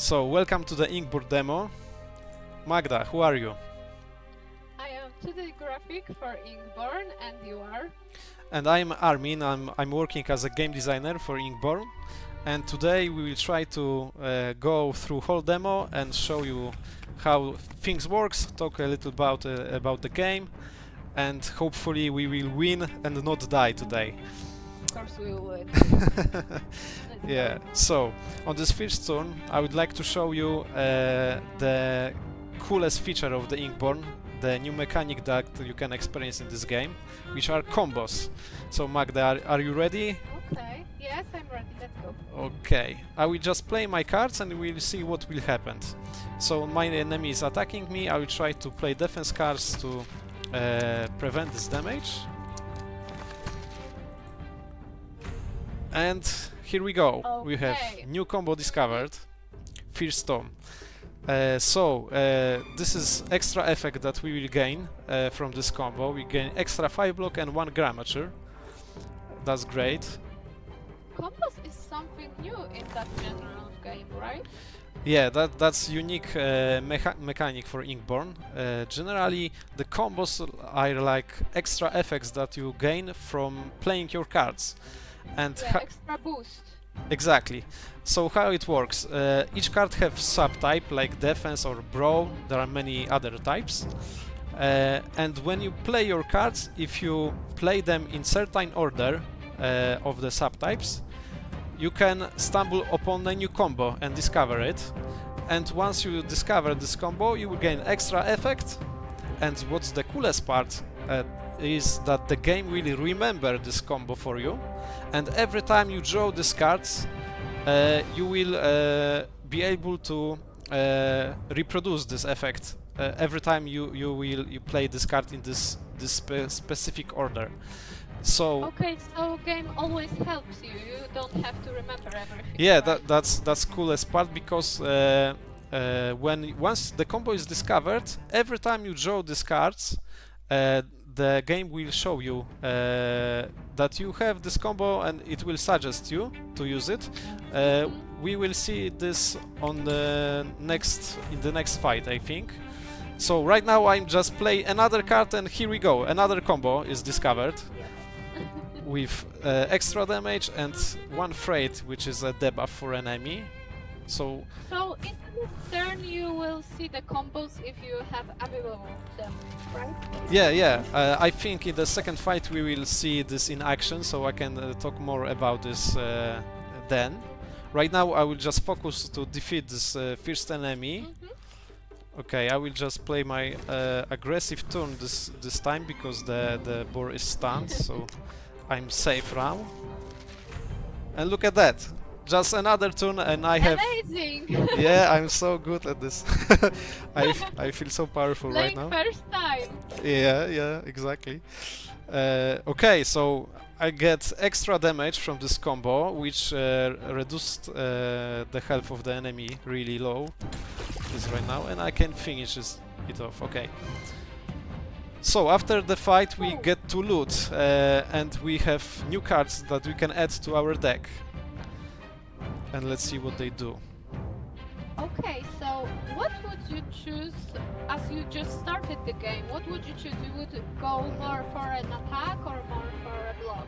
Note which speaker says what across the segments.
Speaker 1: So, welcome to the Inkborn demo. Magda, who are you?
Speaker 2: I am 2D graphic for Inkborn, and you are?
Speaker 1: And I'm Armin. I'm working as a game designer for Inkborn. And today we will try to go through whole demo and show you how things works, talk a little about the game, and hopefully we will win and not die today.
Speaker 2: Of course we will.
Speaker 1: Yeah, so on this first turn I would like to show you the coolest feature of the Inkborn, the new mechanic that you can experience in this game, which are combos. So Magda, are you ready?
Speaker 2: Okay, yes, I'm ready, let's go.
Speaker 1: Okay, I will just play my cards and we'll see what will happen. So my enemy is attacking me, I will try to play defense cards to prevent this damage. And here we go.
Speaker 2: Okay.
Speaker 1: We have new combo discovered. First Storm. This is extra effect that we will gain from this combo. We gain extra 5 block and 1 Gramature. That's great.
Speaker 2: Combos is something new in that genre of game, right?
Speaker 1: Yeah, that's unique mechanic for Inkborn. Generally, the combos are like extra effects that you gain from playing your cards. And
Speaker 2: yeah, extra boost.
Speaker 1: Exactly. So how it works? Each card have subtype like defense or brawl. There are many other types. And when you play your cards, if you play them in certain order of the subtypes, you can stumble upon a new combo and discover it. And once you discover this combo, you will gain extra effect. And what's the coolest part is that the game will remember this combo for you, and every time you draw these cards, you will be able to reproduce this effect every time you play this card in this specific order. So
Speaker 2: okay, so game always helps you. You don't have to remember everything.
Speaker 1: yeah,
Speaker 2: right?
Speaker 1: that's coolest part, because once the combo is discovered, every time you draw these cards, the game will show you that you have this combo and it will suggest you to use it. We will see this on the in the next fight, I think. So right now I'm just play another card and here we go. Another combo is discovered with extra damage and 1 freight, which is a debuff for enemy. So
Speaker 2: in this turn you will see the combos if you have available them, right?
Speaker 1: yeah. I think in the second fight we will see this in action, so I can talk more about this then. Right now I will just focus to defeat this first enemy. Okay, I will just play my aggressive turn this time because the boar is stunned, so I'm safe now. And look at that! Just another turn and I have...
Speaker 2: Amazing!
Speaker 1: Yeah, I'm so good at this. I feel so powerful right now.
Speaker 2: First time!
Speaker 1: Yeah, exactly. Okay, so I get extra damage from this combo, which reduced the health of the enemy really low. Is right now, and I can finish it off. Okay. So after the fight we get to loot, and we have new cards that we can add to our deck. And let's see what they do.
Speaker 2: Okay, so what would you choose as you just started the game? What would you choose? You would go more for an attack or more for a block?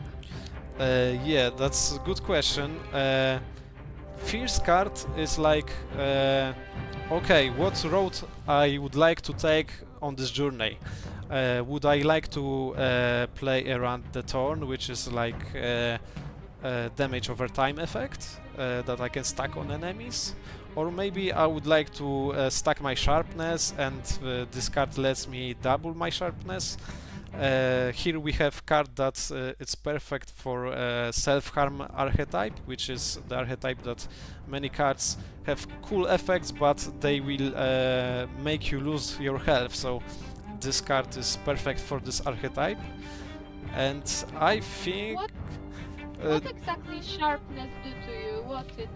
Speaker 1: Yeah, that's a good question. First card is like, okay, what road I would like to take on this journey? Would I like to play around the turn, which is like damage over time effect that I can stack on enemies? Or maybe I would like to stack my sharpness, and this card lets me double my sharpness. Here we have card that it's perfect for self-harm archetype, which is the archetype that many cards have cool effects, but they will make you lose your health. So this card is perfect for this archetype. And I think...
Speaker 2: What exactly sharpness do to you? What it...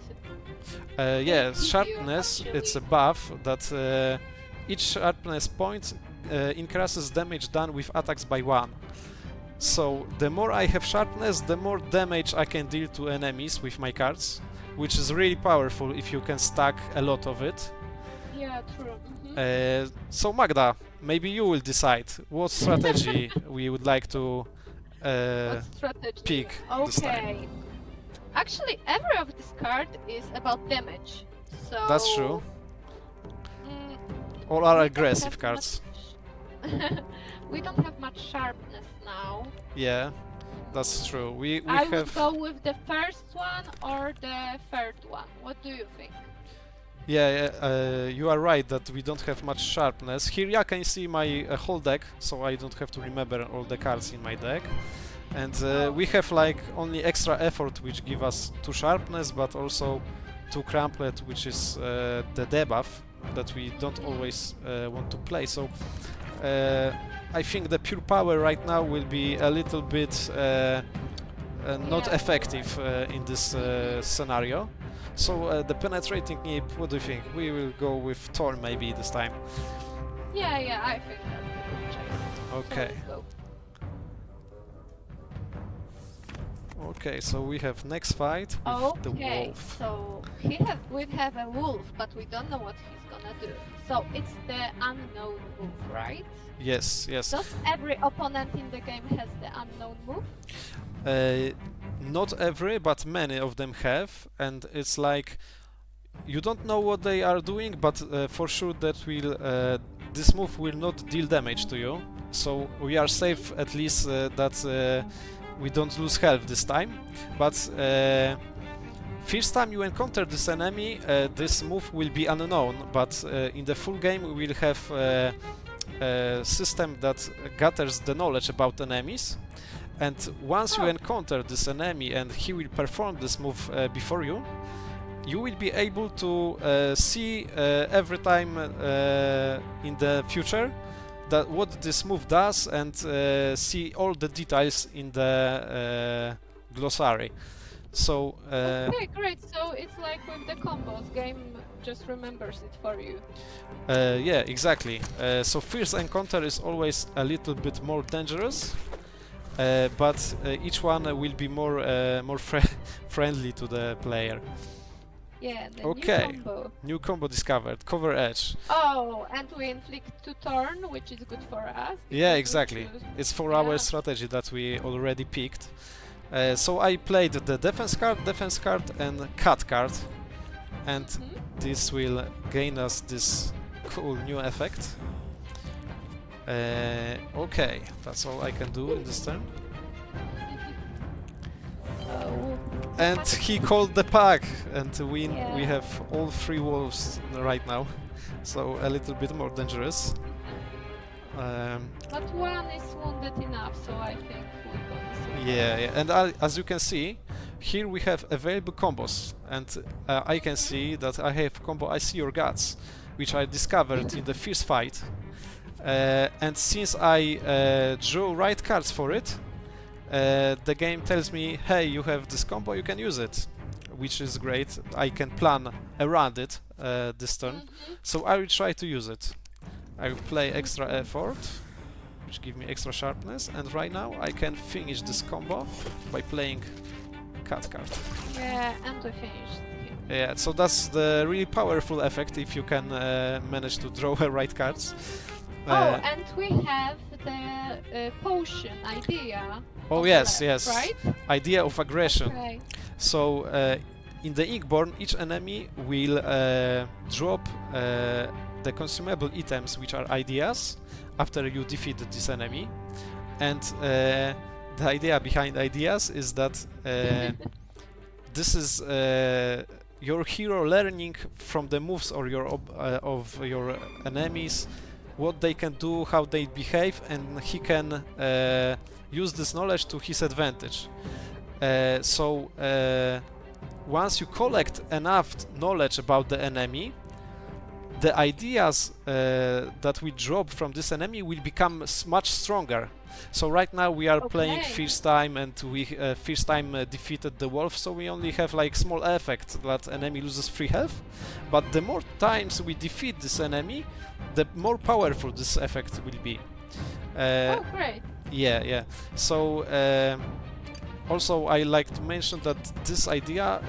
Speaker 1: yeah, sharpness, it's a buff that each sharpness point increases damage done with attacks by 1. So the more I have sharpness, the more damage I can deal to enemies with my cards. which is really powerful if you can stack a lot of it.
Speaker 2: Yeah, true. Mhm.
Speaker 1: So Magda, maybe you will decide what strategy we would like to
Speaker 2: What strategy?
Speaker 1: pick this time.
Speaker 2: Okay. Actually, every of this card is about damage. So
Speaker 1: That's true.
Speaker 2: mm,
Speaker 1: All are
Speaker 2: we don't
Speaker 1: aggressive
Speaker 2: have
Speaker 1: cards.
Speaker 2: we don't have much sharpness now.
Speaker 1: Yeah, that's true. We
Speaker 2: I would
Speaker 1: have.
Speaker 2: go with the first one or the third one. What do you think?
Speaker 1: Yeah, you are right that we don't have much sharpness. Here you can see my whole deck, so I don't have to remember all the cards in my deck. And we have like only extra effort, which give us 2 sharpness, but also 2 cramplet, which is the debuff that we don't always want to play. So I think the pure power right now will be a little bit not
Speaker 2: Yeah.
Speaker 1: effective in this scenario. So the penetrating nib, what do you think? We will go with Thorn maybe this time.
Speaker 2: Yeah, I think that's a good choice. So
Speaker 1: Okay.
Speaker 2: let's go.
Speaker 1: Okay, so we have next fight with the
Speaker 2: Okay,
Speaker 1: wolf.
Speaker 2: so we have a wolf, but we don't know what he's gonna do. So it's the unknown wolf, right?
Speaker 1: Yes, yes.
Speaker 2: Does every opponent in the game has the unknown move?
Speaker 1: Not every, but many of them have, and it's like you don't know what they are doing, but for sure that will this move will not deal damage to you. So we are safe at least that we don't lose health this time. But first time you encounter this enemy, this move will be unknown. But in the full game, we will have a system that gathers the knowledge about enemies. And once you encounter this enemy and he will perform this move before you, you will be able to see every time in the future that what this move does and see all the details in the glossary. So
Speaker 2: Okay, great. So it's like with the combos, game just remembers it for you.
Speaker 1: yeah, exactly. So first encounter is always a little bit more dangerous. But each one will be more friendly to the player.
Speaker 2: Yeah, the
Speaker 1: Okay.
Speaker 2: new combo.
Speaker 1: New combo discovered. Cover edge.
Speaker 2: Oh, and we inflict 2 turn, which is good for us.
Speaker 1: Yeah,
Speaker 2: because we
Speaker 1: exactly.
Speaker 2: choose-
Speaker 1: It's for
Speaker 2: Yeah.
Speaker 1: our strategy that we already picked. So I played the defense card, and cut card, and
Speaker 2: Mhm.
Speaker 1: this will gain us this cool new effect. Okay, that's all I can do in this turn.
Speaker 2: Oh,
Speaker 1: And he called the pack, and we
Speaker 2: Yeah.
Speaker 1: have all 3 wolves right now, so a little bit more dangerous.
Speaker 2: but one is wounded enough, so I think we're gonna survive.
Speaker 1: Yeah, and as you can see, here we have available combos, and I can see that I have combo I See Your Guts, which I discovered in the first fight. And since I drew right cards for it, the game tells me, hey, you have this combo, you can use it, which is great. I can plan around it this turn,
Speaker 2: Mhm.
Speaker 1: so I will try to use it. I will play extra effort, which give me extra sharpness, and right now I can finish this combo by playing cut card.
Speaker 2: Yeah, and we finished him.
Speaker 1: Yeah, so that's the really powerful effect if you can manage to draw right cards.
Speaker 2: Oh, and we have the potion idea.
Speaker 1: Oh
Speaker 2: on the
Speaker 1: yes,
Speaker 2: left,
Speaker 1: yes.
Speaker 2: Right?
Speaker 1: Idea of aggression.
Speaker 2: Okay.
Speaker 1: So in the Inkborn, each enemy will drop the consumable items, which are ideas, after you defeat this enemy. And the idea behind ideas is that this is your hero learning from the moves or of your enemies, what they can do, how they behave, and he can use this knowledge to his advantage. So once you collect enough knowledge about the enemy, the ideas that we drop from this enemy will become much stronger. So right now we are playing
Speaker 2: Okay.
Speaker 1: first time, and we first time defeated the wolf, so we only have like small effect that enemy loses 3 health. But the more times we defeat this enemy, the more powerful this effect will be.
Speaker 2: Oh, great.
Speaker 1: Yeah. So Also, I like to mention that this idea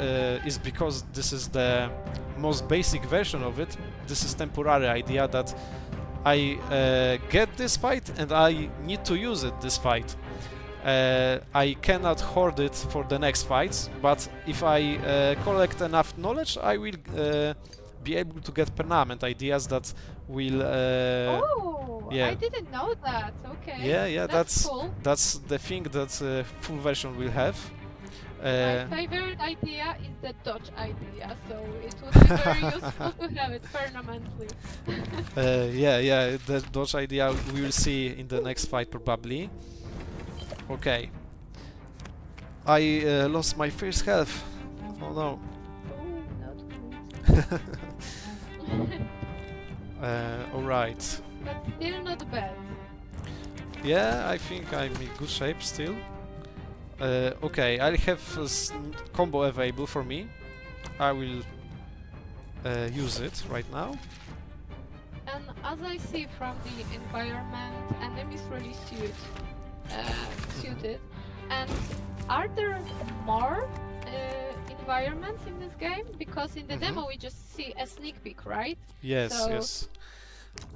Speaker 1: is because this is the most basic version of it. This is temporary idea that I get this fight and I need to use it this fight. I cannot hoard it for the next fights, but if I collect enough knowledge, I will be able to get permanent ideas that will.
Speaker 2: Oh,
Speaker 1: yeah.
Speaker 2: I didn't know that. Okay.
Speaker 1: Yeah,
Speaker 2: That's cool.
Speaker 1: that's the thing that full version will have.
Speaker 2: My favorite idea is the dodge idea, so it would be very useful to have it permanently.
Speaker 1: Yeah, the dodge idea we will see in the next fight probably. Okay. I lost my first health. Oh no.
Speaker 2: Oh, not good.
Speaker 1: Alright.
Speaker 2: But still not bad.
Speaker 1: Yeah, I think I'm in good shape still. Okay, I have a combo available for me. I will use it right now.
Speaker 2: And as I see from the environment, enemies really suited. And are there more environments in this game? Because in the demo we just see a sneak peek, right?
Speaker 1: Yes,
Speaker 2: So
Speaker 1: yes.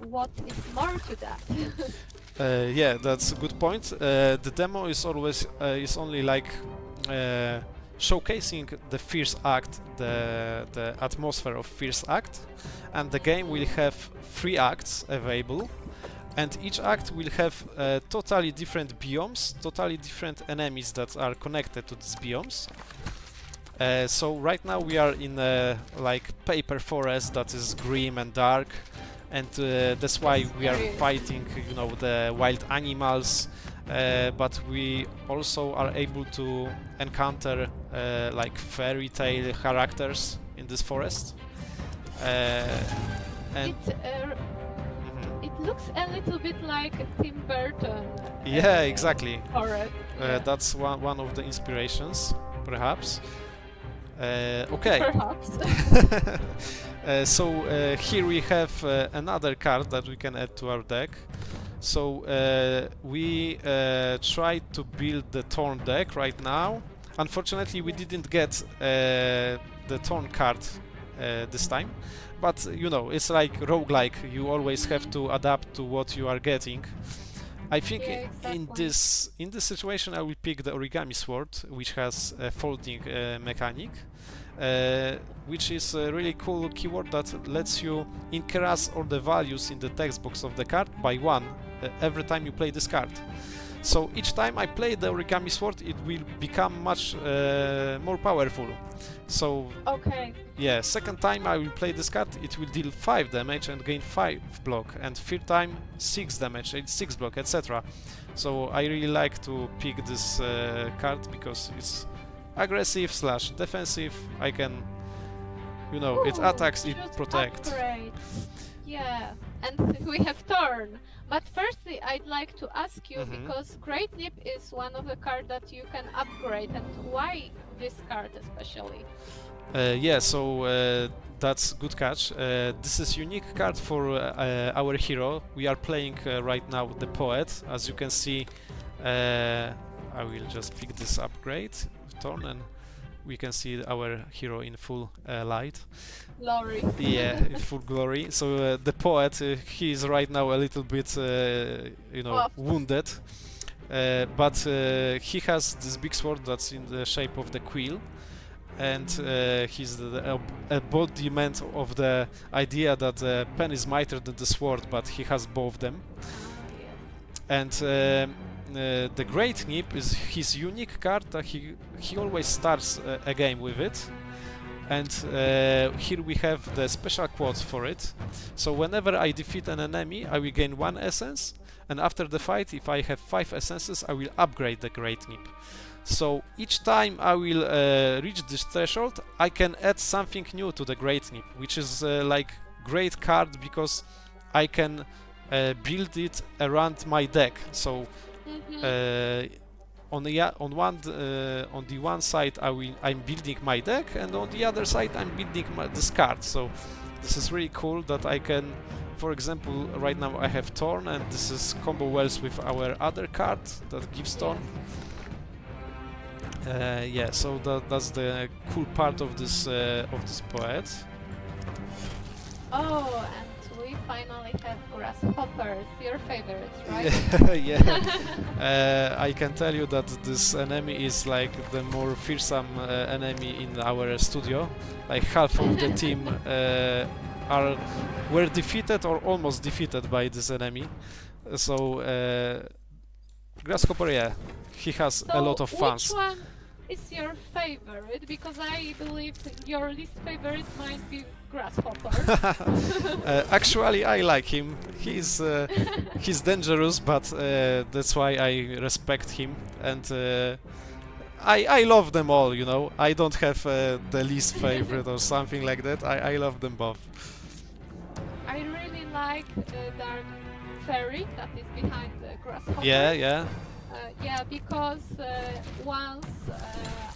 Speaker 2: what is more to that?
Speaker 1: Yeah, that's a good point. The demo is always is only like showcasing the first act, the atmosphere of first act, and the game will have 3 acts available, and each act will have totally different biomes, totally different enemies that are connected to these biomes. So right now we are in a like paper forest that is grim and dark, and that's why we are fighting, you know, the wild animals, but we also are able to encounter like fairy tale characters in this forest. And
Speaker 2: It looks a little bit like Tim Burton.
Speaker 1: yeah, exactly.
Speaker 2: Forest.
Speaker 1: That's one of the inspirations, perhaps. Okay.
Speaker 2: Perhaps.
Speaker 1: So here we have another card that we can add to our deck. So we tried to build the Thorn deck right now. Unfortunately, we didn't get the Thorn card this time. But you know, it's like roguelike. You always have to adapt to what you are getting. I think in this situation I will pick the origami sword, which has a folding mechanic, which is a really cool keyword that lets you increase all the values in the text box of the card by 1 every time you play this card. So each time I play the origami sword, it will become much more powerful. So yeah, second time I will play this card, it will deal 5 damage and gain 5 block, and third time 6 damage and 6 block, etc. So I really like to pick this card because it's aggressive / defensive. I can, you know, it attacks, it protects.
Speaker 2: Yeah, and we have Thorn. But firstly, I'd like to ask you, because Great Nip is one of the cards that you can upgrade, and why this card especially?
Speaker 1: Yeah, so that's good catch. This is unique card for our hero. We are playing right now the Poet. As you can see, I will just pick this upgrade, Thorn, and we can see our hero in full light.
Speaker 2: Glory.
Speaker 1: Yeah, in full glory. So the Poet, he is right now a little bit, you know, wounded, but he has this big sword that's in the shape of the quill, and he's the embodiment of the idea that the pen is mightier than the sword, but he has both them. And the Great Nip is his unique card that he always starts a game with it. And here we have the special quotes for it. So whenever I defeat an enemy, I will gain 1 essence, and after the fight, if I have 5 essences, I will upgrade the Great Nip. So each time I will reach this threshold, I can add something new to the Great Nip, which is like great card because I can build it around my deck. So on the one side I'm building my deck, and on the other side I'm building this card. So this is really cool that I can, for example, right now I have Thorn, and this is combo wells with our other card that gives Thorn. Yeah, so that's the cool part of this poet.
Speaker 2: Oh, and we finally have grasshoppers, your favorites, right?
Speaker 1: Yeah, I can tell you that this enemy is like the more fearsome enemy in our studio. Like half of the team were defeated or almost defeated by this enemy. So Grasshopper, yeah, he has a lot of fans.
Speaker 2: Which one is your favorite? Because I believe your least favorite might be grasshopper.
Speaker 1: Actually, I like him. He's dangerous, but that's why I respect him, and I love them all. You know, I don't have the least favorite or something like that. I love them both.
Speaker 2: I really like the dark fairy that is behind the grasshopper.
Speaker 1: Yeah, yeah.
Speaker 2: Yeah, because once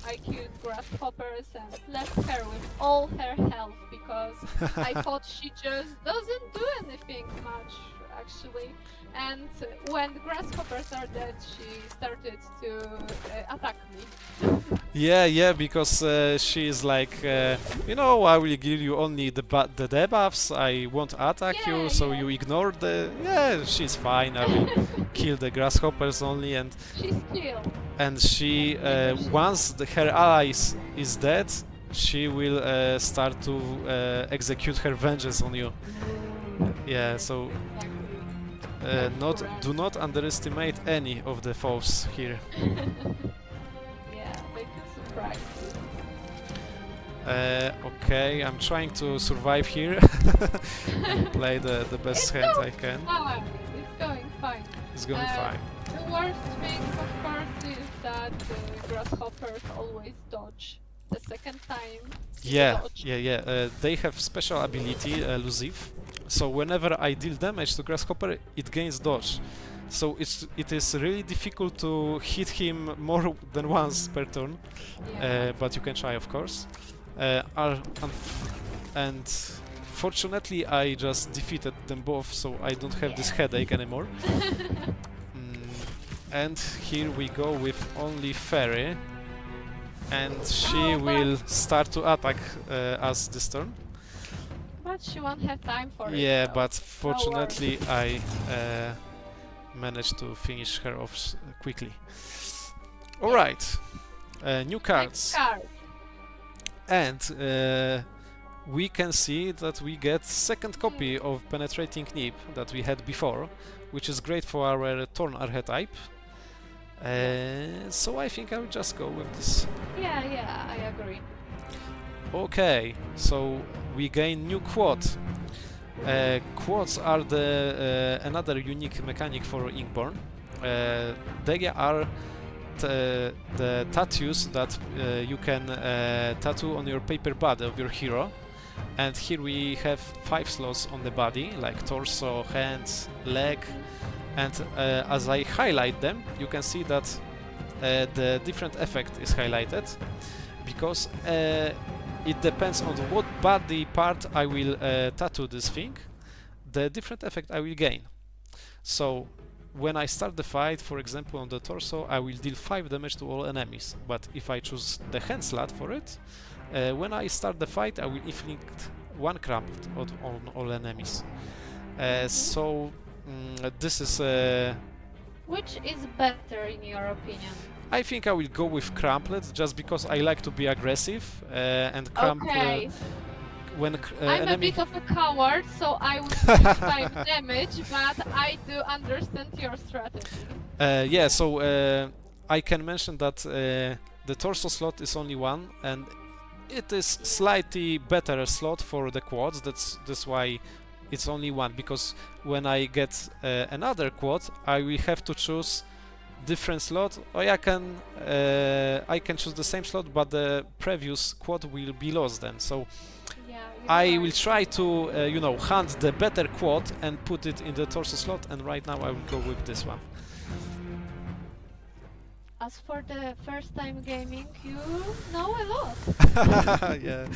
Speaker 2: I killed grasshoppers and left her with all her health because I thought she just doesn't do anything much actually. And when the grasshoppers are dead, she started to attack me.
Speaker 1: Yeah, because she is like, you know, I will give you only the debuffs. I won't attack you, so you ignore the. Yeah, she's fine. I will kill the grasshoppers only, and
Speaker 2: she's chill.
Speaker 1: And she, once her allies is dead, she will start to execute her vengeance on you. Yeah, so do not underestimate any of the foes here.
Speaker 2: Yeah, they can surprise you.
Speaker 1: Okay, I'm trying to survive here and play the best hand I can.
Speaker 2: Fine. It's going fine.
Speaker 1: It's going fine.
Speaker 2: The worst thing, of course, is that grasshoppers always dodge the second time.
Speaker 1: Yeah. They have special ability, elusive. So whenever I deal damage to grasshopper, it gains dodge. So it is really difficult to hit him more than once per turn.
Speaker 2: Yeah.
Speaker 1: But you can try, of course. And fortunately, I just defeated them both, so I don't have this headache anymore. And here we go with only fairy, and she will start to attack us this turn.
Speaker 2: But she won't have time for it.
Speaker 1: Yeah,
Speaker 2: so
Speaker 1: but fortunately I managed to finish her off quickly. Alright, new cards.
Speaker 2: Next card.
Speaker 1: And we can see that we get second copy of Penetrating Nip that we had before, which is great for our Thorn archetype. So I think I will just go with this.
Speaker 2: Yeah, I agree.
Speaker 1: Okay, so we gain new quad. Quads are another unique mechanic for Inkborn. They are the tattoos that you can tattoo on your paper body of your hero. And here we have 5 slots on the body, like torso, hands, leg. And as I highlight them, you can see that the different effect is highlighted, because it depends on what body part I will tattoo this thing, the different effect I will gain. So when I start the fight, for example on the torso, I will deal 5 damage to all enemies, but if I choose the hand slot for it, when I start the fight I will inflict 1 crumpled on all enemies. So this is
Speaker 2: Which is better in your opinion?
Speaker 1: I think I will go with Crumplet, just because I like to be aggressive, and
Speaker 2: Okay.
Speaker 1: When
Speaker 2: I'm
Speaker 1: enemy...
Speaker 2: a bit of a coward, so I would use 5 damage, but I do understand your strategy.
Speaker 1: Yeah, so I can mention that the torso slot is only 1, and it is slightly better slot for the quads. That's why it's only 1, because when I get another quad, I will have to choose different slot, or I can choose the same slot, but the previous quad will be lost then. So
Speaker 2: Yeah,
Speaker 1: I will try to hunt the better quad and put it in the torso slot, and right now I will go with this one.
Speaker 2: As for the first time gaming, you know a lot.
Speaker 1: yeah.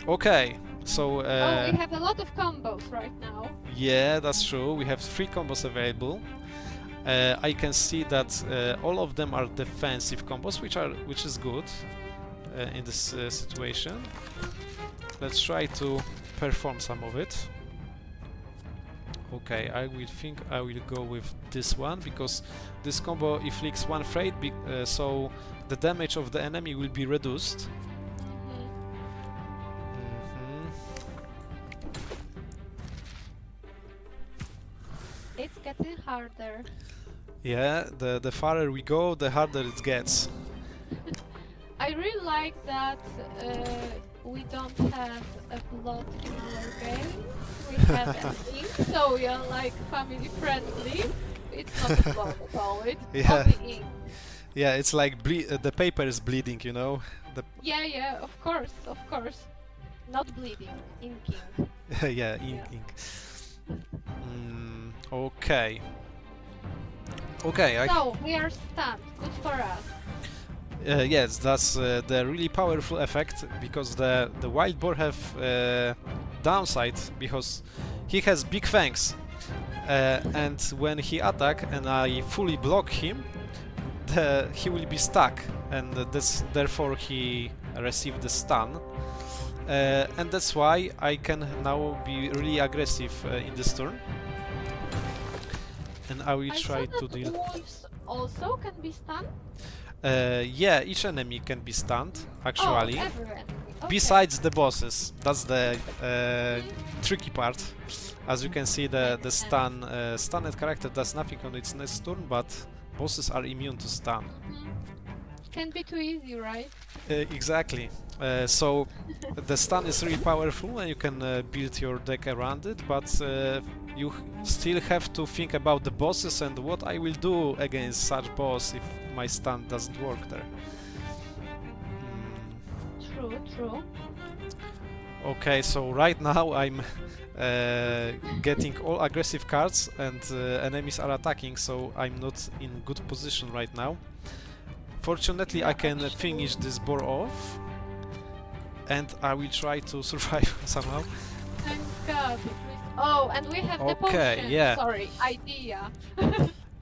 Speaker 1: Okay, so
Speaker 2: Oh, we have a lot of combos right now.
Speaker 1: yeah, that's true. We have 3 combos available. I can see that all of them are defensive combos, which is good in this situation. Let's try to perform some of it. Okay, I will go with this one because this combo inflicts one fate, so the damage of the enemy will be reduced.
Speaker 2: It's getting harder.
Speaker 1: Yeah, the farther we go, the harder it gets.
Speaker 2: I really like that we don't have a plot in our game. We have an ink, so we are like family friendly. It's not a plot at all. It's only ink.
Speaker 1: Yeah, it's like the paper is bleeding, you know.
Speaker 2: Yeah, of course. Not bleeding, inking.
Speaker 1: Yeah, ink. Okay. Okay.
Speaker 2: So we are stunned. Good for us.
Speaker 1: Yes, that's the really powerful effect because the wild boar have downside because he has big fangs, and when he attack and I fully block him, he will be stuck, and therefore he received the stun, and that's why I can now be really aggressive in this turn, and I will try to deal.
Speaker 2: Wolves also can be stunned.
Speaker 1: Yeah, each enemy can be stunned, actually.
Speaker 2: Oh, everyone. Okay.
Speaker 1: Besides the bosses, that's the tricky part. As you can see, the stunned character does nothing on its next turn, but bosses are immune to stun.
Speaker 2: Can be too easy, right?
Speaker 1: Exactly. So the stun is really powerful, and you can build your deck around it, but you still have to think about the bosses and what I will do against such boss if my stun doesn't work there.
Speaker 2: True.
Speaker 1: Okay, so right now I'm getting all aggressive cards and enemies are attacking, so I'm not in good position right now. Fortunately, I can finish this boar off, and I will try to survive somehow.
Speaker 2: Thank God. Oh, and we have the potion.
Speaker 1: Yeah.
Speaker 2: Sorry, idea.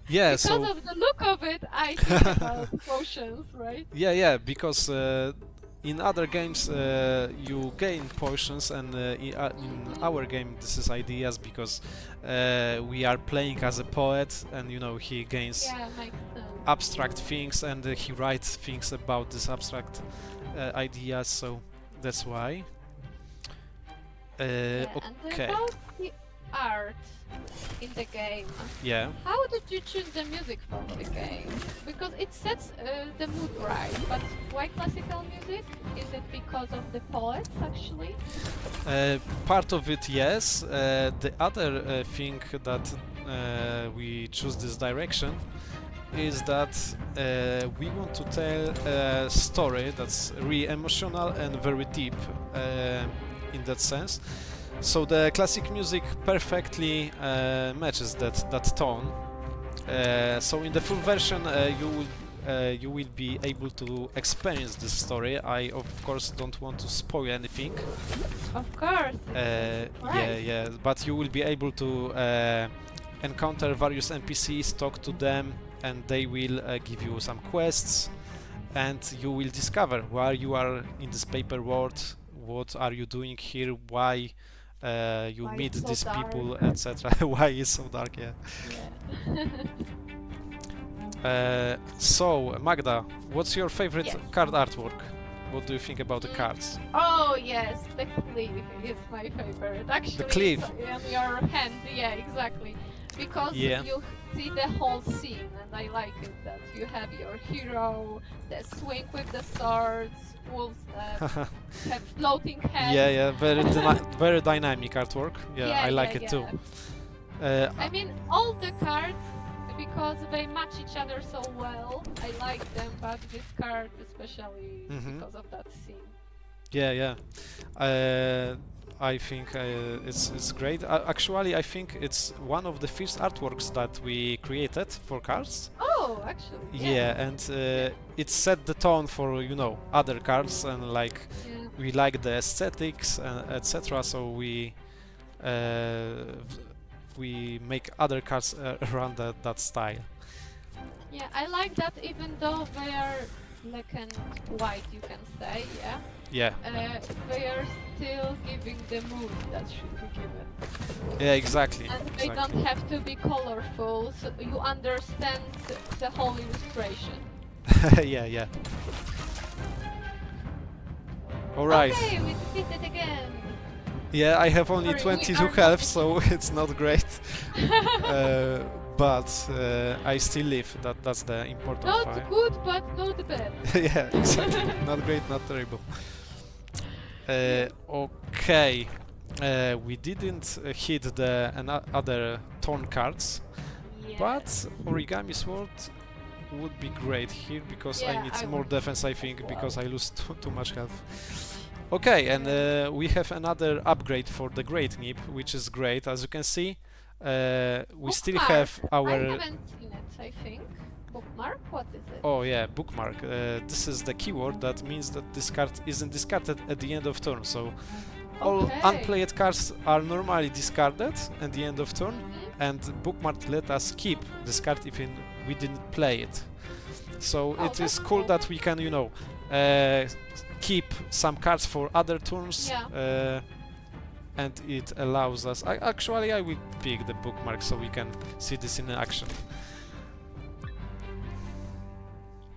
Speaker 1: Yeah,
Speaker 2: because
Speaker 1: so
Speaker 2: of the look of it, I think about potions, right?
Speaker 1: yeah, because in other games you gain potions, and in our game this is ideas because we are playing as a poet, and you know he gains abstract things, and he writes things about these abstract ideas, so that's why.
Speaker 2: And
Speaker 1: okay.
Speaker 2: about the art in the game.
Speaker 1: Yeah.
Speaker 2: How did you choose the music for the game? Because it sets the mood right, but why classical music? Is it because of the poets, actually?
Speaker 1: Part of it, yes. The other thing that we choose this direction is that we want to tell a story that's really emotional and very deep in that sense. So the classic music perfectly matches that tone. So in the full version, you will be able to experience this story. I of course don't want to spoil anything.
Speaker 2: Of course.
Speaker 1: Yeah, but you will be able to encounter various NPCs, talk to them, and they will give you some quests, and you will discover why you are in this paper world, what are you doing here, why you meet these people, etc. Why it's so dark, yeah. So, Magda, what's your favorite card artwork? What do you think about the cards?
Speaker 2: Oh yes, the cliff is my favorite. Actually,
Speaker 1: the cliff
Speaker 2: in your hand, yeah, exactly. Because you see the whole scene, and I like it that you have your hero, the swing with the swords, wolves that have floating heads.
Speaker 1: Yeah, very dynamic artwork. Yeah, I like it too.
Speaker 2: I mean, all the cards, because they match each other so well, I like them, but this card especially because of that scene.
Speaker 1: Yeah. I think it's great. Actually, I think it's one of the first artworks that we created for cards.
Speaker 2: Oh, actually.
Speaker 1: Yeah, and it set the tone for other cards, and we like the aesthetics, etc. So we make other cards around that style.
Speaker 2: Yeah, I like that even though they are black and white, you can say, yeah.
Speaker 1: Yeah,
Speaker 2: They are still giving the mood that should be given.
Speaker 1: yeah, exactly.
Speaker 2: And they
Speaker 1: Exactly.
Speaker 2: don't have to be colorful, so you understand the whole illustration.
Speaker 1: Yeah, yeah. All right.
Speaker 2: Okay, we did it again.
Speaker 1: Yeah, I have only
Speaker 2: Sorry, we
Speaker 1: 22
Speaker 2: are
Speaker 1: health,
Speaker 2: not-
Speaker 1: so it's not great. But I still live. That's the important
Speaker 2: Not
Speaker 1: part.
Speaker 2: good, but not bad.
Speaker 1: Yeah, exactly. Not great, not terrible. Okay. We didn't hit the other torn cards, but
Speaker 2: Yes.
Speaker 1: origami sword would be great here because I
Speaker 2: Yeah,
Speaker 1: need
Speaker 2: I
Speaker 1: more
Speaker 2: would
Speaker 1: defense, I
Speaker 2: as
Speaker 1: think,
Speaker 2: well.
Speaker 1: because I lose too much health. Okay, and we have another upgrade for the Great Nip, which is great. As you can see, we still
Speaker 2: Bookmark.
Speaker 1: have
Speaker 2: I
Speaker 1: our...
Speaker 2: haven't seen it, I think. Bookmark? What is it?
Speaker 1: Oh yeah, bookmark. This is the keyword that means that this card isn't discarded at the end of turn. So all
Speaker 2: Okay.
Speaker 1: unplayed cards are normally discarded at the end of turn,
Speaker 2: Mhm.
Speaker 1: and bookmark let us keep this card even we didn't play it. So
Speaker 2: Oh,
Speaker 1: it is
Speaker 2: that's
Speaker 1: cool
Speaker 2: cool.
Speaker 1: that we can, you know, keep some cards for other turns,
Speaker 2: Yeah.
Speaker 1: and it allows us. Actually, I will pick the bookmark so we can see this in action.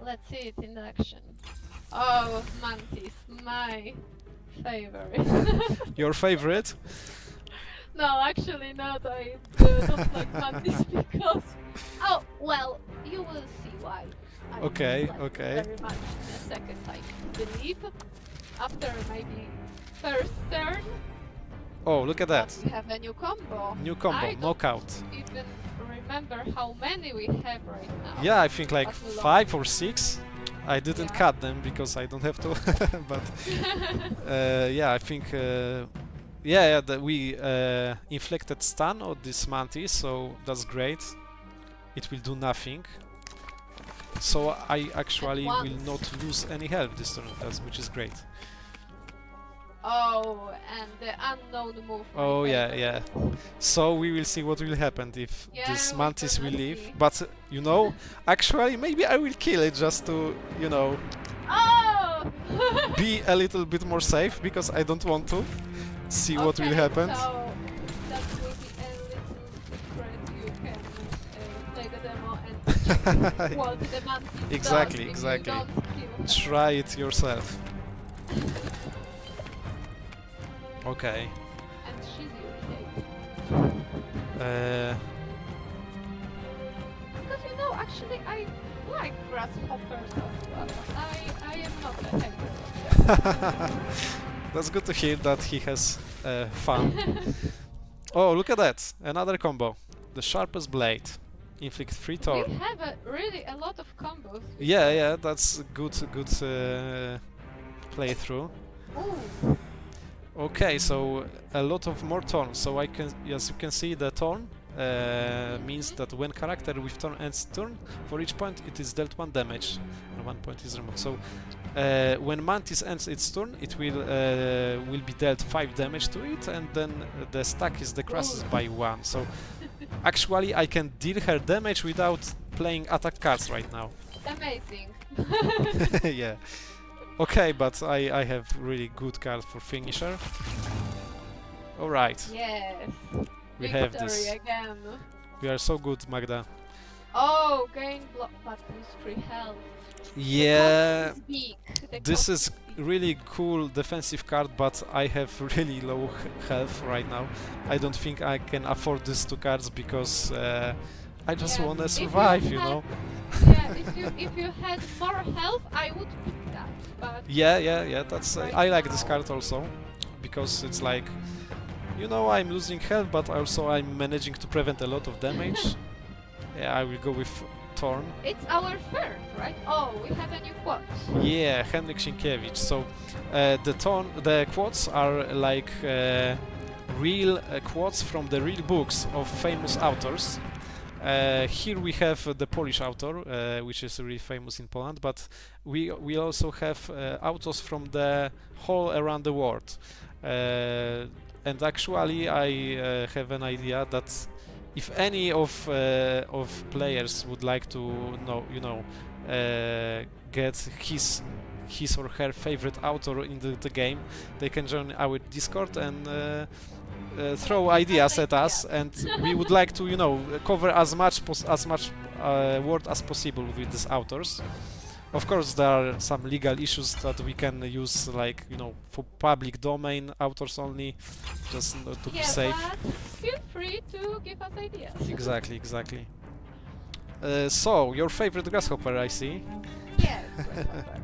Speaker 2: Let's see it in action. Oh, Mantis, my favorite.
Speaker 1: Your favorite?
Speaker 2: No, actually not. I don't like Mantis because... Oh, well, you will see why. I
Speaker 1: Okay,
Speaker 2: like it
Speaker 1: okay.
Speaker 2: very much in a second, I believe. After maybe first turn,
Speaker 1: Oh, look at
Speaker 2: but
Speaker 1: that!
Speaker 2: we have a new combo.
Speaker 1: New combo,
Speaker 2: I don't
Speaker 1: knockout.
Speaker 2: even remember how many we have right now.
Speaker 1: Yeah, I think like
Speaker 2: But a lot.
Speaker 1: 5 or 6. I didn't
Speaker 2: Yeah.
Speaker 1: cut them because I don't have to, but yeah, I think yeah, that we inflicted stun on this mantis, so that's great. It will do nothing. So I actually will
Speaker 2: once.
Speaker 1: not lose any health this turn, which is great.
Speaker 2: Oh, and the unknown move. my
Speaker 1: Oh yeah,
Speaker 2: favorite.
Speaker 1: yeah. So we will see what will happen if
Speaker 2: Yeah,
Speaker 1: this
Speaker 2: we're
Speaker 1: mantis will
Speaker 2: gonna
Speaker 1: leave.
Speaker 2: see.
Speaker 1: But you know, actually maybe I will kill it just to, you know,
Speaker 2: Oh!
Speaker 1: be a little bit more safe because I don't want to see what will
Speaker 2: Okay,
Speaker 1: happen.
Speaker 2: So that will be a little secret. You can play the demo and check what the mantis
Speaker 1: Exactly,
Speaker 2: does
Speaker 1: exactly.
Speaker 2: if you don't kill her.
Speaker 1: Try it yourself. Okay.
Speaker 2: And she's irritated. Because you know, actually, I like grasshoppers as well. I am not a hater of them.
Speaker 1: That's good to hear that he has fun. Oh, look at that! Another combo. The sharpest blade. Inflict 3
Speaker 2: We
Speaker 1: torn.
Speaker 2: have really a lot of combos.
Speaker 1: Yeah, yeah, that's good playthrough.
Speaker 2: Ooh.
Speaker 1: Okay, so a lot of more turns. So I can, as you can see, the turn means that when character with turn ends turn, for each point it is dealt 1 damage, and 1 point is removed. So when mantis ends its turn, it will be dealt 5 damage to it, and then the stack is decreases by 1. So actually, I can deal her damage without playing attack cards right now.
Speaker 2: Amazing.
Speaker 1: Yeah. Okay, but I have really good card for finisher. Alright,
Speaker 2: Yes.
Speaker 1: we have
Speaker 2: Victory
Speaker 1: this.
Speaker 2: again.
Speaker 1: We are so good, Magda.
Speaker 2: Oh, gain block, but lose 3 health.
Speaker 1: Yeah,
Speaker 2: The cost is big. The
Speaker 1: this
Speaker 2: cost
Speaker 1: is
Speaker 2: big.
Speaker 1: really cool defensive card, but I have really low health right now. I don't think I can afford these 2 cards because I just
Speaker 2: Yeah,
Speaker 1: wanna
Speaker 2: if you
Speaker 1: survive, you
Speaker 2: had-
Speaker 1: know?
Speaker 2: Yeah, if you had more health, I would pick that. But
Speaker 1: Yeah, that's...
Speaker 2: Right
Speaker 1: I like this
Speaker 2: now-
Speaker 1: card also, because it's like... You know, I'm losing health, but also I'm managing to prevent a lot of damage. Yeah, I will go with Thorn.
Speaker 2: it's our third, right? Oh, we have a new quote.
Speaker 1: Yeah, Henryk Sienkiewicz. So the quotes are like real quotes from the real books of famous authors. Here we have the Polish author, which is really famous in Poland, but we also have authors from the whole around the world. And actually, I have an idea that if any of players would like to know, get his or her favorite author in the game, they can join our Discord and throw ideas at us, and we would like to, cover as much word as possible with these authors. Of course, there are some legal issues that we can use, like, for public domain authors only, just to be safe.
Speaker 2: But feel free to give us ideas.
Speaker 1: Exactly. So, your favorite grasshopper, I see.
Speaker 2: Yes, grasshopper.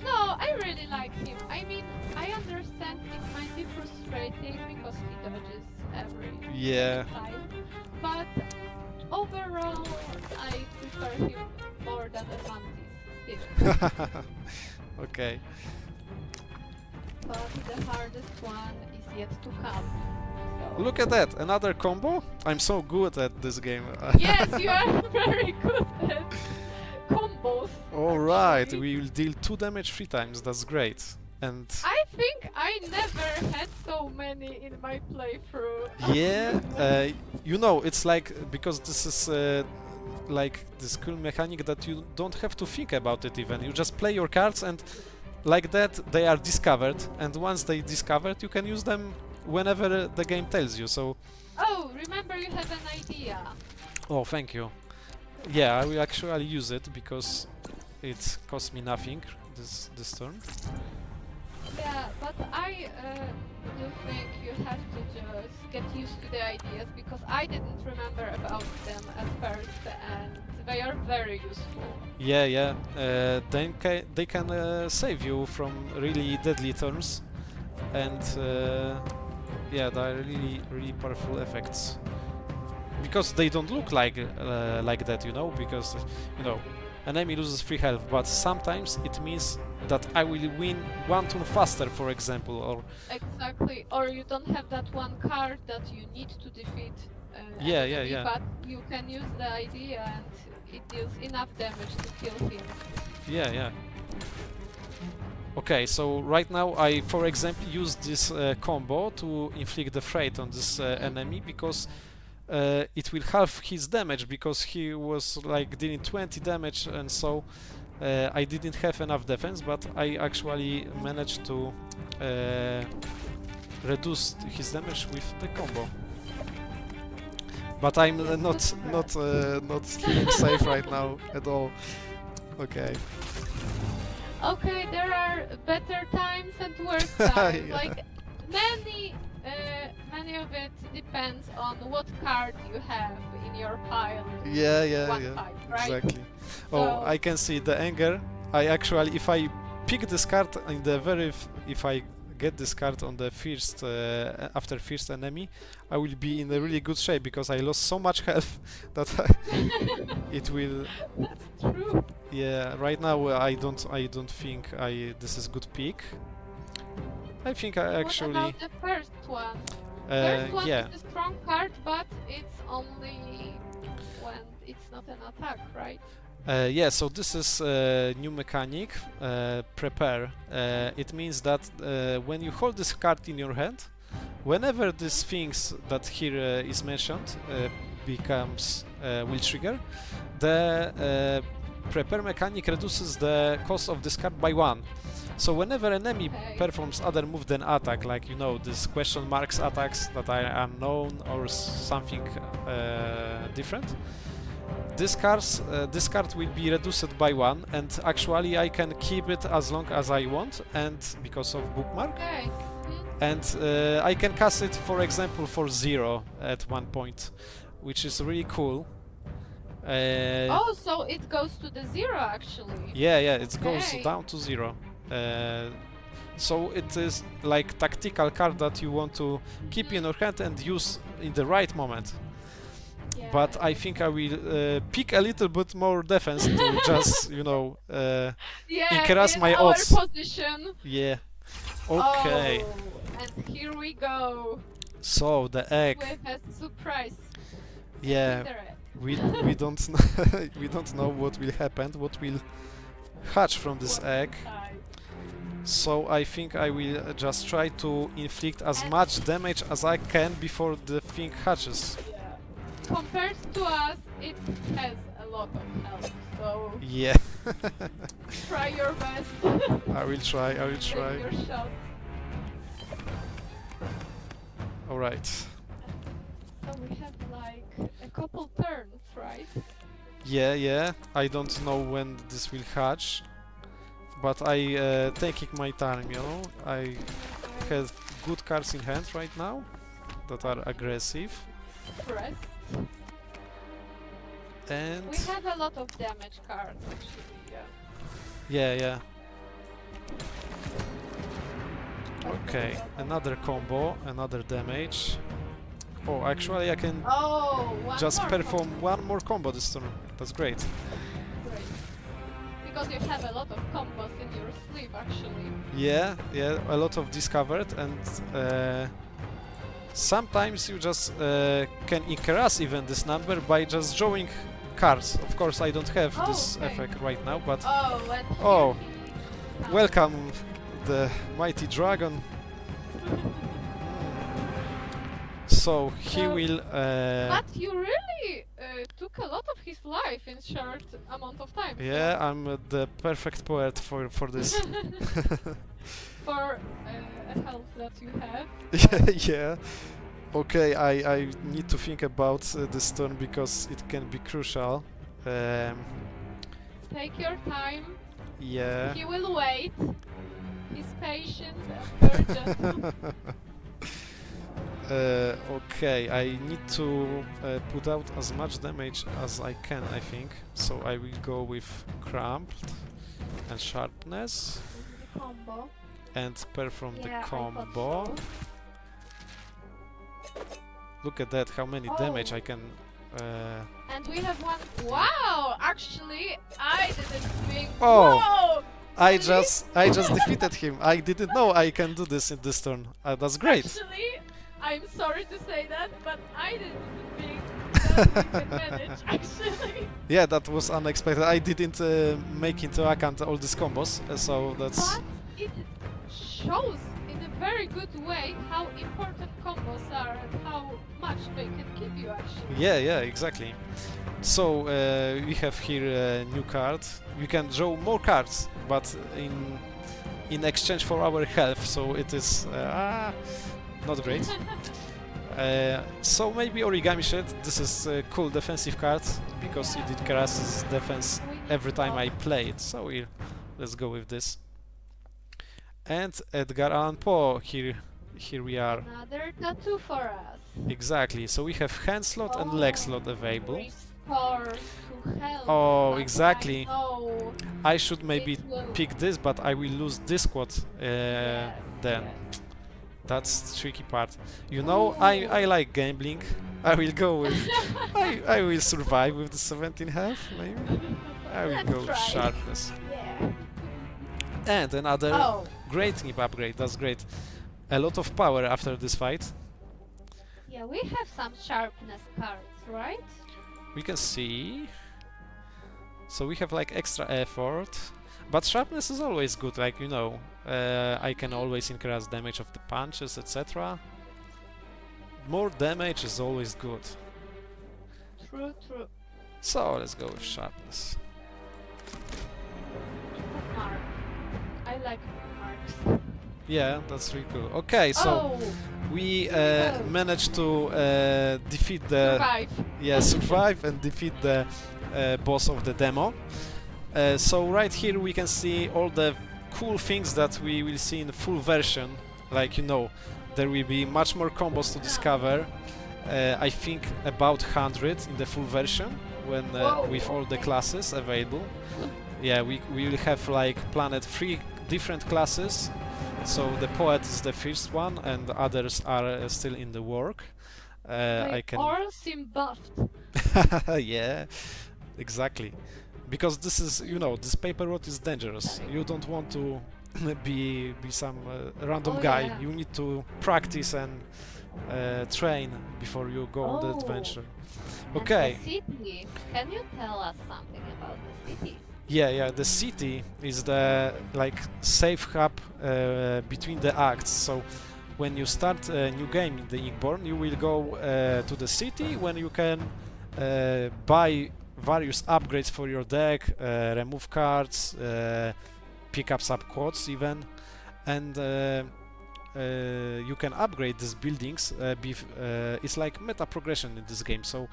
Speaker 2: No, I really like him. I mean, I understand it might be frustrating because he dodges every time, but overall, I prefer him more than the mantis still.
Speaker 1: Okay.
Speaker 2: But the hardest one is yet to come. So.
Speaker 1: Look at that, another combo? I'm so good at this game.
Speaker 2: Yes, you are very good at combos.
Speaker 1: Alright, we will deal 2 damage 3 times, that's great. And
Speaker 2: I think I never had so many in my playthrough.
Speaker 1: yeah, it's like, because this is like this cool mechanic that you don't have to think about it even. You just play your cards and like that they are discovered, and once they discovered you can use them whenever the game tells you, so...
Speaker 2: Oh, remember you have an idea.
Speaker 1: Oh, thank you. Yeah, I will actually use it because it cost me nothing this turn.
Speaker 2: Yeah, but I do think you have to just get used to the ideas, because I didn't remember about them at first, and they are very useful.
Speaker 1: Yeah. They can save you from really deadly turns, and yeah, they are really powerful effects. Because they don't look like that, because enemy loses 3 health, but sometimes it means that I will win 1 turn faster, for example, or...
Speaker 2: Exactly, or you don't have that one card that you need to defeat
Speaker 1: Yeah.
Speaker 2: but you can use the idea and it deals enough damage to kill him.
Speaker 1: Yeah. Okay, so right now I, for example, use this combo to inflict the freight on this enemy, because it will halve his damage, because he was like dealing 20 damage, and so I didn't have enough defense, but I actually managed to reduce his damage with the combo. But I'm not feeling safe right now at all. Okay.
Speaker 2: Okay, there are better times and worse times.
Speaker 1: Yeah.
Speaker 2: Like many of it depends on what card you have in your pile.
Speaker 1: Yeah.
Speaker 2: Fight, right?
Speaker 1: Exactly.
Speaker 2: So
Speaker 1: Oh, I can see the anger. I actually, if I pick this card in the if I get this card on the first after first enemy, I will be in a really good shape, because I lost so much health that it will.
Speaker 2: That's true.
Speaker 1: Yeah, right now I don't think this is good pick. I think I actually.
Speaker 2: What about the first one? First one
Speaker 1: yeah.
Speaker 2: is a strong card, but it's only when it's not an attack, right?
Speaker 1: Yeah, so this is a new mechanic, prepare. It means that when you hold this card in your hand, whenever these things that here is mentioned will trigger, the prepare mechanic reduces the cost of this card by 1. So whenever an enemy performs other move than attack, like this question marks attacks that are unknown or something different, this card will be reduced by 1, and actually I can keep it as long as I want, and because of bookmark.
Speaker 2: Okay.
Speaker 1: And I can cast it, for example, for 0 at one point, which is really cool.
Speaker 2: Oh, so it goes to the 0 actually.
Speaker 1: Yeah, it goes down to 0. So it is like tactical card that you want to keep in your hand and use in the right moment.
Speaker 2: Yeah.
Speaker 1: But I think I will pick a little bit more defense to just, increase my odds.
Speaker 2: Position.
Speaker 1: Yeah. Okay.
Speaker 2: Oh, and here we go.
Speaker 1: So the egg.
Speaker 2: With a surprise.
Speaker 1: Yeah. We don't we don't know what will happen, what will hatch from this egg. So I think I will just try to inflict as much damage as I can before the thing hatches.
Speaker 2: Yeah. compared to us, it has a lot of health, so
Speaker 1: Yeah.
Speaker 2: try your best.
Speaker 1: I will try, I will
Speaker 2: Take
Speaker 1: try.
Speaker 2: your shot.
Speaker 1: Alright.
Speaker 2: So we have like a couple turns, right?
Speaker 1: Yeah, yeah. I don't know when this will hatch, but I taking my time, you know. I have good cards in hand right now that are aggressive,
Speaker 2: Press.
Speaker 1: and
Speaker 2: We have a lot of damage cards, actually,
Speaker 1: yeah,
Speaker 2: yeah.
Speaker 1: yeah. Okay, another combo, another damage. Oh, actually, I can
Speaker 2: Oh, one
Speaker 1: just
Speaker 2: more
Speaker 1: perform
Speaker 2: combo.
Speaker 1: one more combo this turn. That's great.
Speaker 2: Great. Because you have a lot of combos in your sleeve, actually.
Speaker 1: Yeah, yeah, a lot of discovered, and sometimes you just can increase even this number by just drawing cards. Of course, I don't have
Speaker 2: Oh,
Speaker 1: this
Speaker 2: okay.
Speaker 1: effect right now, but
Speaker 2: Oh, and
Speaker 1: Oh,
Speaker 2: here he comes.
Speaker 1: welcome, the mighty dragon. So he
Speaker 2: So-
Speaker 1: will.
Speaker 2: But you really took a lot of his life in short amount of time.
Speaker 1: Yeah, I'm the perfect poet for this.
Speaker 2: For a health that you have.
Speaker 1: Yeah. Okay, I need to think about this turn because it can be crucial.
Speaker 2: Take your time.
Speaker 1: Yeah.
Speaker 2: He will wait. He's patient and very gentle.
Speaker 1: Okay, I need to put out as much damage as I can, I think. So I will go with cramped and sharpness
Speaker 2: The combo.
Speaker 1: and perform
Speaker 2: Yeah,
Speaker 1: the
Speaker 2: I thought
Speaker 1: combo.
Speaker 2: so.
Speaker 1: Look at that, how many damage I can.
Speaker 2: And we have one. Wow! Actually, I didn't think.
Speaker 1: Oh!
Speaker 2: Whoa!
Speaker 1: I
Speaker 2: Really?
Speaker 1: just defeated him. I didn't know I can do this in this turn. That's great.
Speaker 2: Actually, I'm sorry to say that, but I didn't think that we can manage. Actually,
Speaker 1: Yeah, that was unexpected. I didn't make into account all these combos, so that's.
Speaker 2: but it shows in a very good way how important combos are and how much they can give you. Actually.
Speaker 1: Yeah, yeah, exactly. So we have here a new card. We can draw more cards, but in exchange for our health. So it is not great. So maybe origami shed. This is a cool defensive card because it increases defense every time I play it. So let's go with this. And Edgar Allan Poe here we are.
Speaker 2: Another tattoo for us.
Speaker 1: Exactly. So we have hand slot and leg slot available.
Speaker 2: Restore to health.
Speaker 1: Oh,
Speaker 2: but
Speaker 1: exactly.
Speaker 2: I know
Speaker 1: I should maybe
Speaker 2: it will-
Speaker 1: pick this, but I will lose this squad
Speaker 2: Yes,
Speaker 1: then.
Speaker 2: yes.
Speaker 1: That's the tricky part. You know, I like gambling. I will go with. I will survive with the 17 health, maybe. I will
Speaker 2: Let's
Speaker 1: go with
Speaker 2: try.
Speaker 1: sharpness.
Speaker 2: Yeah.
Speaker 1: And another
Speaker 2: Oh,
Speaker 1: great nip upgrade. That's great. A lot of power after this fight.
Speaker 2: yeah, we have some sharpness cards, right?
Speaker 1: We can see. So we have like extra effort. But sharpness is always good, like, you know. I can always increase damage of the punches, etc. More damage is always good.
Speaker 2: True, true.
Speaker 1: So let's go with sharpness.
Speaker 2: Mark. I like marks.
Speaker 1: Yeah, that's really cool. Okay, so
Speaker 2: oh,
Speaker 1: we
Speaker 2: Oh.
Speaker 1: managed to defeat the
Speaker 2: survive.
Speaker 1: survive and defeat the boss of the demo. So right here we can see all the cool things that we will see in the full version. Like, you know, there will be much more combos to discover. I think about 100 in the full version when
Speaker 2: Whoa,
Speaker 1: with all the
Speaker 2: okay.
Speaker 1: classes available. Yeah, we will have like planned 3 different classes. So the poet is the first one, and others are still in the work.
Speaker 2: They
Speaker 1: I can.
Speaker 2: all seem buffed.
Speaker 1: Yeah, exactly. Because this is, you know, this paper route is dangerous. You don't want to be some random
Speaker 2: Oh,
Speaker 1: guy.
Speaker 2: yeah.
Speaker 1: You need to practice and train before you go on the
Speaker 2: Oh.
Speaker 1: adventure.
Speaker 2: And
Speaker 1: Okay.
Speaker 2: the city. Can you tell us something about the city?
Speaker 1: Yeah, yeah. The city is the like safe hub between the acts. So when you start a new game in the Inkborn, you will go to the city when you can buy various upgrades for your deck, remove cards, pick up some quads even, and you can upgrade these buildings. It's like meta progression in this game. So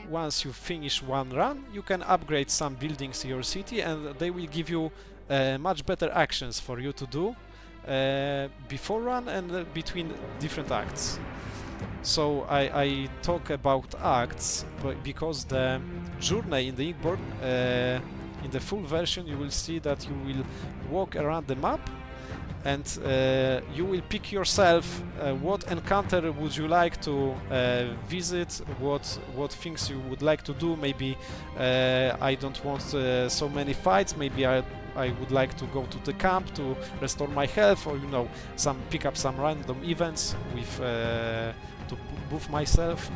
Speaker 1: once you finish one run, you can upgrade some buildings in your city, and they will give you much better actions for you to do before run and between different acts. So I talk about acts because the journey in the Inkborn, in the full version, you will see that you will walk around the map, and you will pick yourself what encounter would you like to visit, what things you would like to do. Maybe I don't want so many fights, maybe I would like to go to the camp to restore my health, or pick up some random events with to buff myself.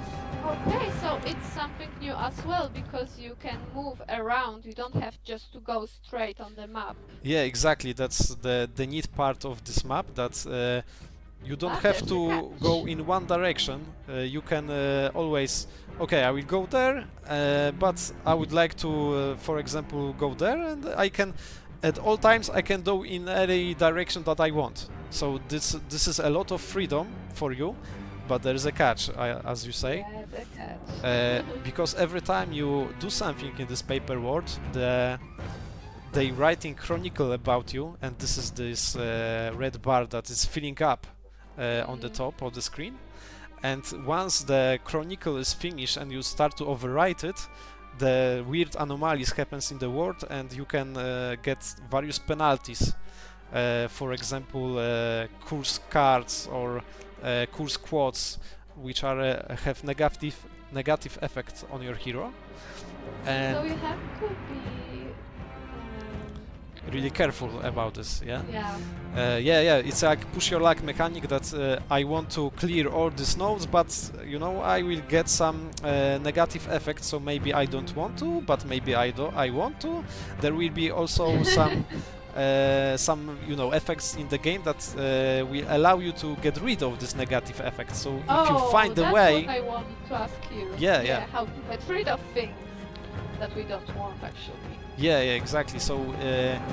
Speaker 2: Okay, so it's something new as well, because you can move around. You don't have just to go straight on the map.
Speaker 1: Yeah, exactly. That's the neat part of this map, that you don't have to go in one direction. You can always, okay, I will go there, but I would like to, for example, go there, and I can, at all times, I can go in any direction that I want. So this is a lot of freedom for you. But there is a catch, as you say.
Speaker 2: Yeah, the catch.
Speaker 1: Because every time you do something in this paper world, they writing chronicle about you, and this is this red bar that is filling up on the top of the screen. And once the chronicle is finished and you start to overwrite it, the weird anomalies happens in the world, and you can get various penalties. For example, curse cards or curse quads, which are have negative effects on your hero. And
Speaker 2: so you have to be
Speaker 1: really careful about this. Yeah.
Speaker 2: Yeah.
Speaker 1: It's like push your luck mechanic that I want to clear all these nodes, but I will get some negative effects. So maybe I don't want to, but maybe I want to. There will be also some effects in the game that will allow you to get rid of this negative effect. So if you find the way,
Speaker 2: that's what I wanted to ask you.
Speaker 1: Yeah.
Speaker 2: How to get rid of things that we don't want, actually.
Speaker 1: Yeah, exactly. So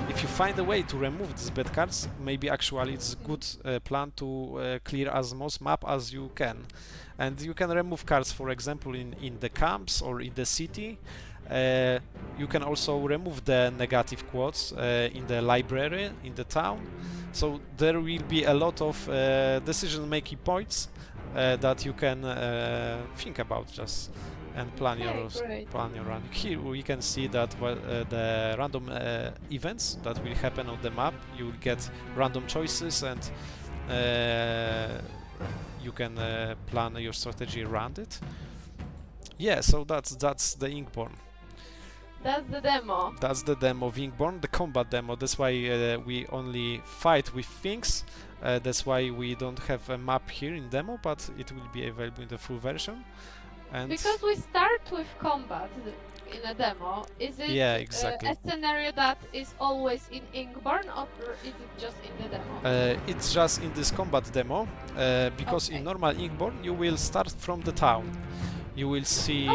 Speaker 1: if you find a way to remove these bad cards, maybe actually it's a good plan to clear as most map as you can. And you can remove cards, for example, in the camps or in the city. You can also remove the negative quotes in the library, in the town. So there will be a lot of decision-making points that you can think about just and plan your run. Here we can see that the random events that will happen on the map. You will get random choices, and you can plan your strategy around it. Yeah, so that's the Inkborn.
Speaker 2: That's the demo.
Speaker 1: That's the demo of Inkborn, the combat demo. That's why we only fight with things. That's why we don't have a map here in demo, but it will be available in the full version. And
Speaker 2: because we start with combat in a demo, is it
Speaker 1: exactly.
Speaker 2: A scenario that is always in Inkborn, or is it just in the demo?
Speaker 1: It's just in this combat demo, because in normal Inkborn you will start from the town. You will see,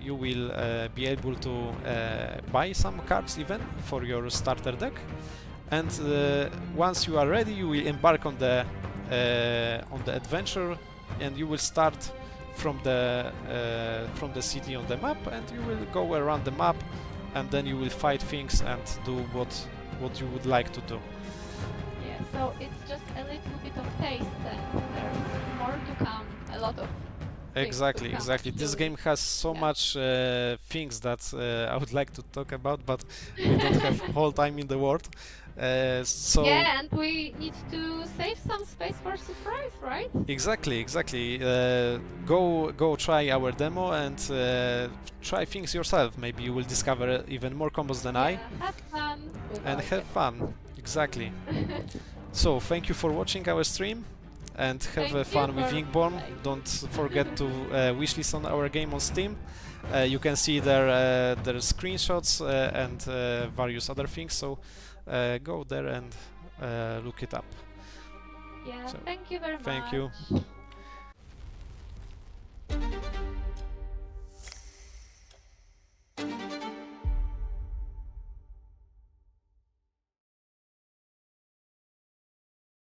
Speaker 1: you will be able to buy some cards even for your starter deck, and once you are ready, you will embark on the adventure, and you will start from the city on the map, and you will go around the map, and then you will fight things and do what you would like to do.
Speaker 2: Yeah, so it's just a little bit of taste, and there's more to come. A lot of
Speaker 1: Exactly. This game has so much things that I would like to talk about, but we don't have whole time in the world. So
Speaker 2: yeah, and we need to save some space for surprise, right?
Speaker 1: Exactly. Go try our demo and try things yourself. Maybe you will discover even more combos than I.
Speaker 2: Have fun.
Speaker 1: And have fun. Exactly. So thank you for watching our stream. And have fun with Inkborn. Don't forget to wishlist on our game on Steam. You can see their screenshots and various other things. So go there and look it up.
Speaker 2: Yeah,
Speaker 1: So,
Speaker 2: thank you very much.
Speaker 1: thank you.